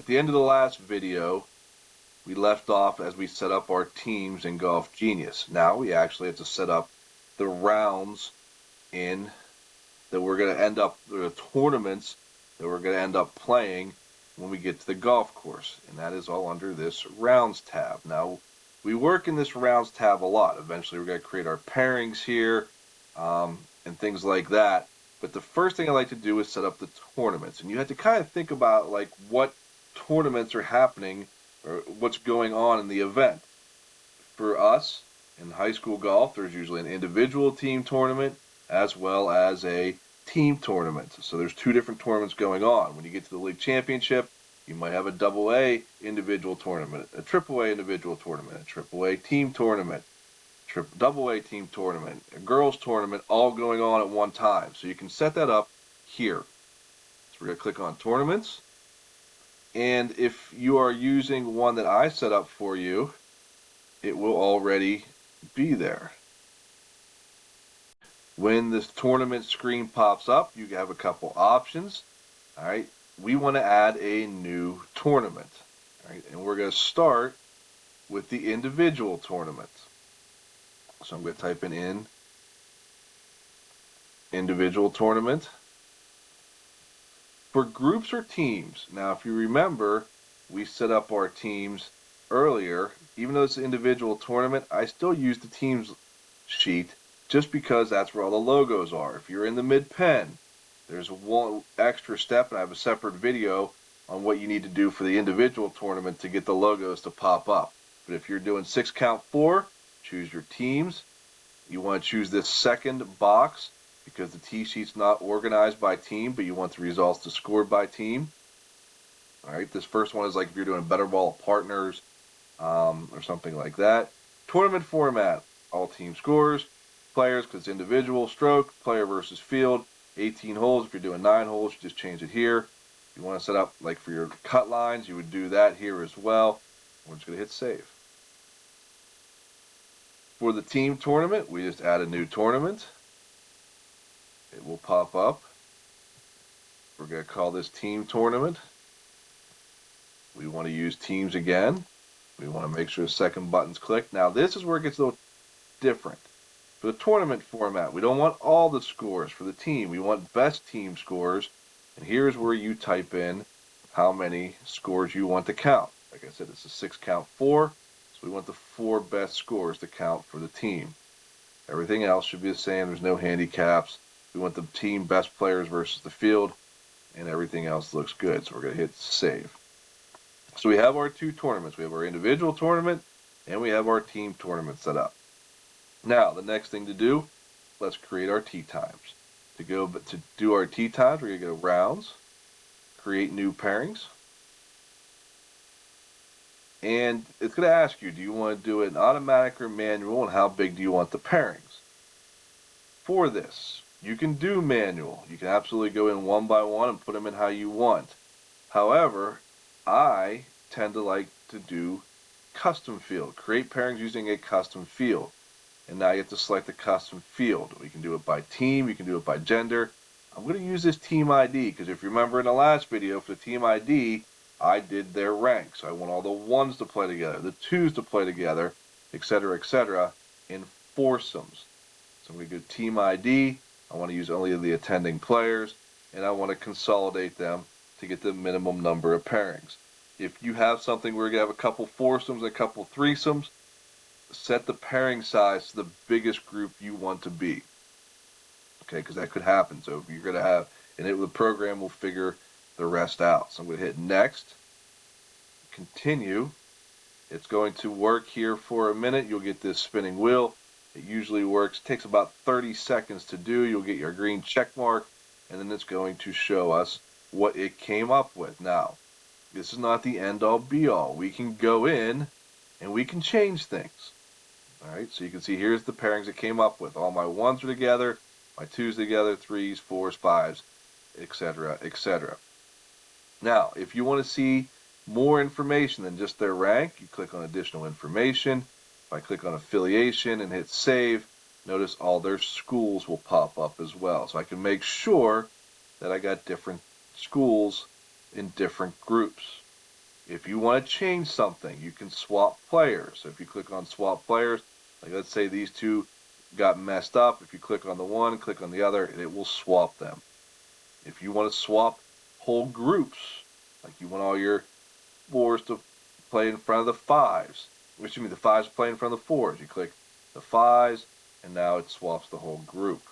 At the end of the last video, we left off as we set up our teams in Golf Genius. Now we actually have to set up the rounds in that we're going to end up, the tournaments that we're going to end up playing when we get to the golf course. And that is all under this rounds tab. Now, we work in this rounds tab a lot. Eventually, we're going to create our pairings here and things like that. But the first thing I like to do is set up the tournaments. And you have to kind of think about like what tournaments are happening or what's going on in the event. For us, in high school golf, there's usually an individual team tournament as well as a team tournament. So there's two different tournaments going on. When you get to the league championship, you might have a AA individual tournament, a AAA individual tournament, a AAA team tournament, AA team tournament, a girls tournament, all going on at one time. So you can set that up here. So we're going to click on tournaments. And if you are using one that I set up for you, it will already be there. When this tournament screen pops up, you have a couple options. All right, we want to add a new tournament. All right, and we're going to start with the individual tournament. So I'm going to type in individual tournament. For groups or teams, now if you remember, we set up our teams earlier. Even though it's an individual tournament, I still use the teams sheet just because that's where all the logos are. If you're in the mid-pen, there's one extra step, and I have a separate video on what you need to do for the individual tournament to get the logos to pop up. But if you're doing 6 count 4, choose your teams. You want to choose this second box because the tee sheet's not organized by team, but you want the results to score by team. All right, this first one is like if you're doing better ball partners or something like that. Tournament format, all team scores, players because it's individual, stroke, player versus field, 18 holes. If you're doing 9 holes, you just change it here. You want to set up like for your cut lines, you would do that here as well. We're just going to hit save. For the team tournament, we just add a new tournament. It will pop up. We're going to call this team tournament. We want to use teams again. We want to make sure the second button's clicked. Now this is where it gets a little different. For the tournament format, we don't want all the scores for the team. We want best team scores. And here's where you type in how many scores you want to count. Like I said, it's a 6 count 4. So we want the 4 best scores to count for the team. Everything else should be the same. There's no handicaps. We want the team best players versus the field. And everything else looks good. So we're going to hit save. So we have our 2 tournaments. We have our individual tournament and we have our team tournament set up. Now, the next thing to do, let's create our tee times. To do our tee times, we're going to go rounds, create new pairings. And it's going to ask you, do you want to do it in automatic or manual, and how big do you want the pairings? For this, you can do manual. You can absolutely go in one by one and put them in how you want. However, I tend to like to do custom field. Create pairings using a custom field. And now you have to select the custom field. We can do it by team. You can do it by gender. I'm going to use this team ID because if you remember in the last video for the team ID, I did their rank. So I want all the 1s to play together, the 2s to play together, etc., in foursomes. So I'm going to go team ID. I want to use only the attending players, and I want to consolidate them to get the minimum number of pairings. If you have something where you have a couple foursomes and a couple threesomes, set the pairing size to the biggest group you want to be. Okay, because that could happen. So if you're going to have, and the program will figure the rest out. So I'm going to hit next, continue. It's going to work here for a minute. You'll get this spinning wheel. It usually works, takes about 30 seconds to do. You'll get your green check mark, and then it's going to show us what it came up with. Now, this is not the end-all be-all. We can go in and we can change things. All right, so you can see here's the pairings it came up with. All my 1s are together, my 2s together, 3s, 4s, 5s, etc. Now, if you want to see more information than just their rank, you click on additional information. If I click on affiliation and hit save, notice all their schools will pop up as well. So I can make sure that I got different schools in different groups. If you want to change something, you can swap players. So if you click on swap players, like let's say these two got messed up, if you click on the one, click on the other, it will swap them. If you want to swap whole groups, like you want all your fours to play in front of the fives, which means the fives play in front of the fours. You click the fives, and now it swaps the whole group.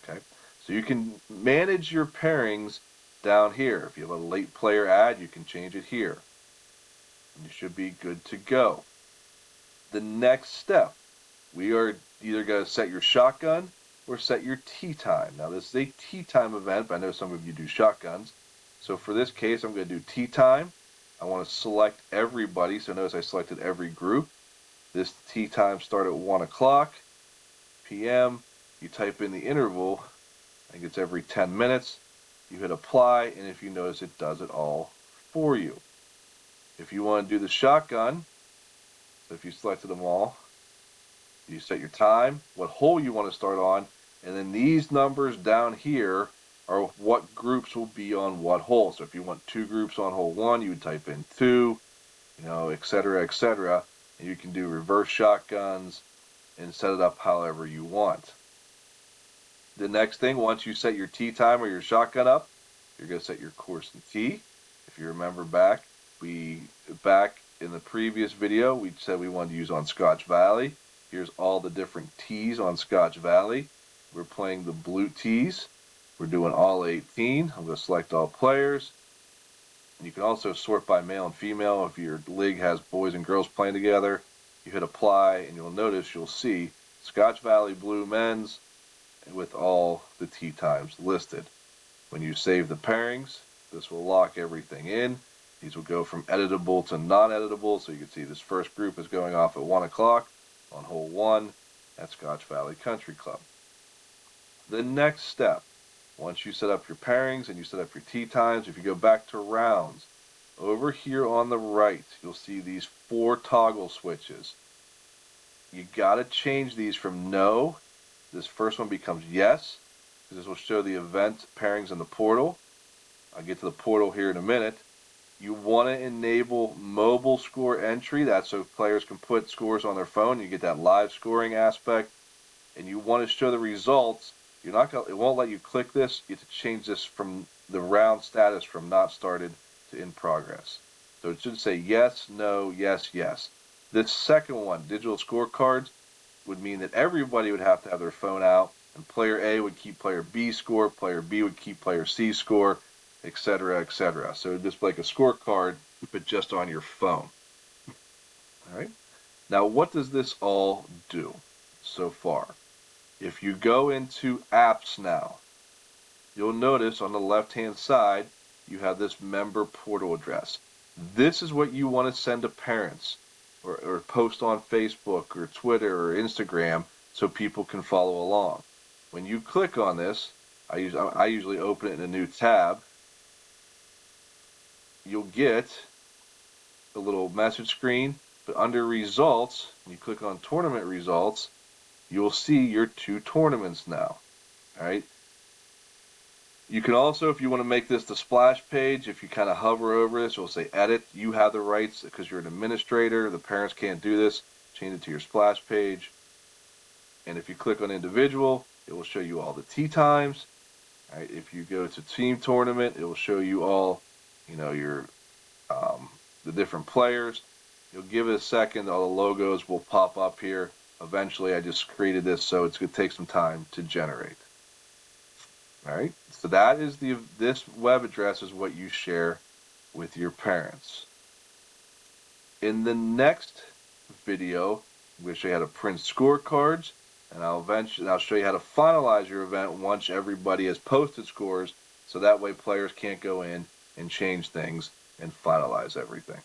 Okay, so you can manage your pairings down here. If you have a late player add, you can change it here. And you should be good to go. The next step, we are either going to set your shotgun or set your tea time. Now this is a tea time event, but I know some of you do shotguns. So for this case, I'm going to do tea time. I want to select everybody. So notice I selected every group. This tea time start at 1 o'clock p.m. You type in the interval. I think it's every 10 minutes. You hit apply, and if you notice, it does it all for you. If you want to do the shotgun, so if you selected them all, you set your time, what hole you want to start on, and then these numbers down here are what groups will be on what hole. So if you want 2 groups on hole 1, you would type in 2, etc., etc. And you can do reverse shotguns and set it up however you want. The next thing, once you set your tea time or your shotgun up, you're going to set your course and tea. If you remember back in the previous video, we said we wanted to use on Scotch Valley. Here's all the different teas on Scotch Valley. We're playing the blue teas. We're doing all 18. I'm going to select all players. And you can also sort by male and female. If your league has boys and girls playing together, you hit apply, and you'll see Scotch Valley Blue Men's with all the tea times listed. When you save the pairings, this will lock everything in. These will go from editable to non-editable, so you can see this first group is going off at 1 o'clock on hole 1 at Scotch Valley Country Club. The next step, once you set up your pairings and you set up your tea times, if you go back to rounds, over here on the right, you'll see these 4 toggle switches. You got to change these from no. This first one becomes yes, because this will show the event pairings in the portal. I'll get to the portal here in a minute. You want to enable mobile score entry. That's so players can put scores on their phone. You get that live scoring aspect. And you want to show the results. It won't let you click this. You have to change this from the round status from not started to in progress. So it should say yes, no, yes, yes. This second one, digital scorecards, would mean that everybody would have to have their phone out, and player A would keep player B's score, player B would keep player C's score, etc., etc. So just like a scorecard, but just on your phone. All right. Now, what does this all do so far? If you go into apps now, you'll notice on the left-hand side, you have this member portal address. This is what you want to send to parents or post on Facebook or Twitter or Instagram so people can follow along. When you click on this, I usually open it in a new tab. You'll get a little message screen, but under results, when you click on tournament results, you'll see your 2 tournaments now. All right. You can also, if you want to make this the splash page, if you kind of hover over this, it'll say edit. You have the rights because you're an administrator. The parents can't do this. Change it to your splash page. And if you click on individual, it will show you all the tea times. All right. If you go to team tournament, it will show you all, your the different players. You'll give it a second. All the logos will pop up here. Eventually, I just created this, so it's going to take some time to generate. All right, so that is this web address is what you share with your parents. In the next video, I'm going to show you how to print scorecards, and I'll show you how to finalize your event once everybody has posted scores, so that way players can't go in and change things and finalize everything.